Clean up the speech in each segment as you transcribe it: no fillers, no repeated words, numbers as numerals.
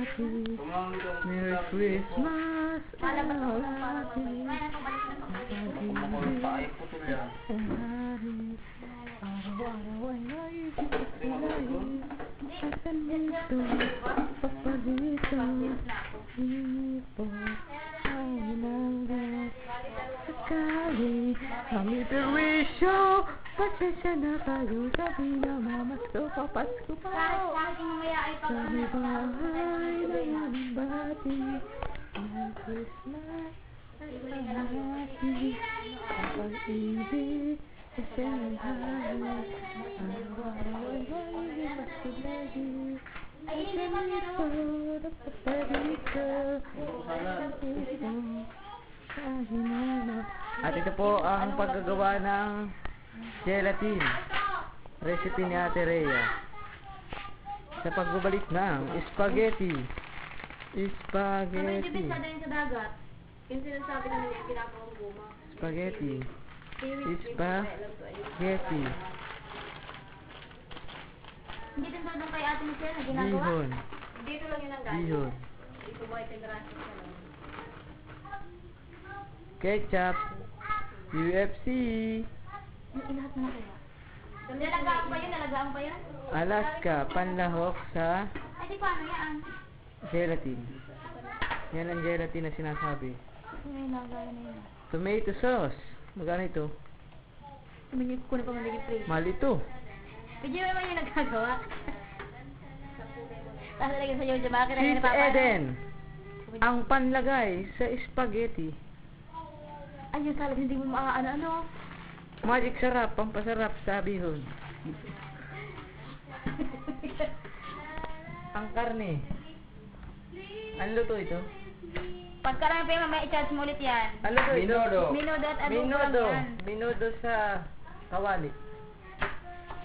Merry Christmas, Alati. Araw-araw ay naisip sa lahi. Asan dito, papadito, hipo, ay hinanggang sakali. Kami perwisyo, pasensya na kayo, sabi na mamasko, papasko pa. Sabi bahay na bati, Merry Christmas, Alati. Kapag-ibig, kasi ang halos, araw-araw ay naisip sa lahi. Asan dito, papadito, hipo. At ito po ang paggagawa ng gelatin. Recipe ni Ate Rhea. Sa pagbabalik ng spaghetti. Ano yung dibisada yun sa dagat? Yung sinasabi na nila pinapakang guma. Spaghetti. Spaghetti. Hindi din doon kay Ate Michelle na ginagawa? Bihon. Dito lang yun ang galing. Bihon. Dito mo ay tinraso siya lang. Ketchup. UFC. Ilahat na kaya? Nalagaan pa yun? Nalagaan pa yun? Alaska. Panlahok sa Ay, di paano yan? gelatin. Yan ang gelatin na sinasabi. May nagawa na yun. Tomato sauce. Magkano ito? Tumingin ko na pa maligid plate. Mahal ito. Medyo naman yung nagkagawa. Tapos nalagyan sa Jojo, bakit na yun Sweet napapala? Eden. Ang panlagay sa spaghetti. Ay, yung salad, hindi mo maaano-ano. Magic sarap, pampasarap sa bihon. Ang karne. Ano luto ito? Pagka lang pa yung mamaya i-charge mo ulit yan. Ano luto ito? Minudo. Minudo at adobo Minudo. lang yan. Minudo sa kawali.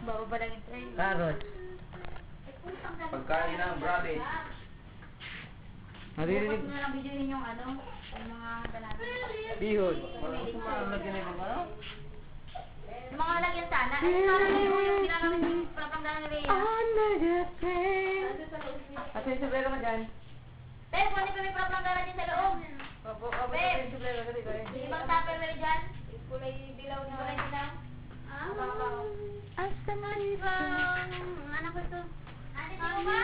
Bawa ba lang ito eh. Carrots. Pagkain ng brabe. Bukas Maririnig. mo na lang videoin yung ano, yung mga dalatan. Bihon. Lagyan na yung mga Yung mga lagyan sana. Ay, sana yung ginagawa yung propaganda ni Rhea. Another thing. Kasi yung sobrero mo dyan. Beb, kunin pa may propaganda dyan sa loob. Opo, yung sobrero. Kasi ko Yung ibang tupperware dyan. Kulay dilaw na. Kulay dilaw. Asa nga ito? Ano ko ito? Ate, sino ba?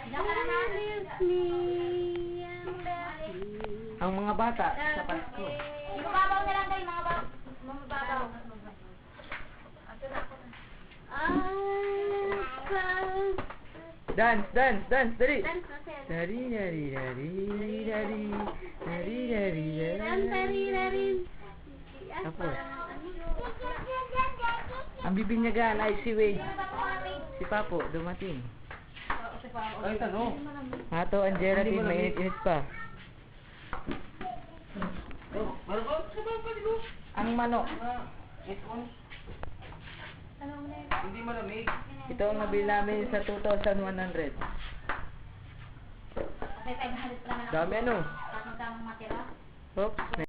Diyan ka na Ang mga bata sa Pasko. Yung mababaw na lang kayo, mga mababaw. Dance, dance, dance, dali. Dance na sir. Dari, dari, dari, dari, dari, dari, dari. Tapos, ang bibinyagan ay si Wade. Si Papo, dumating. Ay, tanong. Hato ang gelatin, mainit-init pa. Ang manok. Hindi malamig. Ito ang nabili namin sa 2,100. May 500 lang na. Dami ano? Tamang matira. Oops,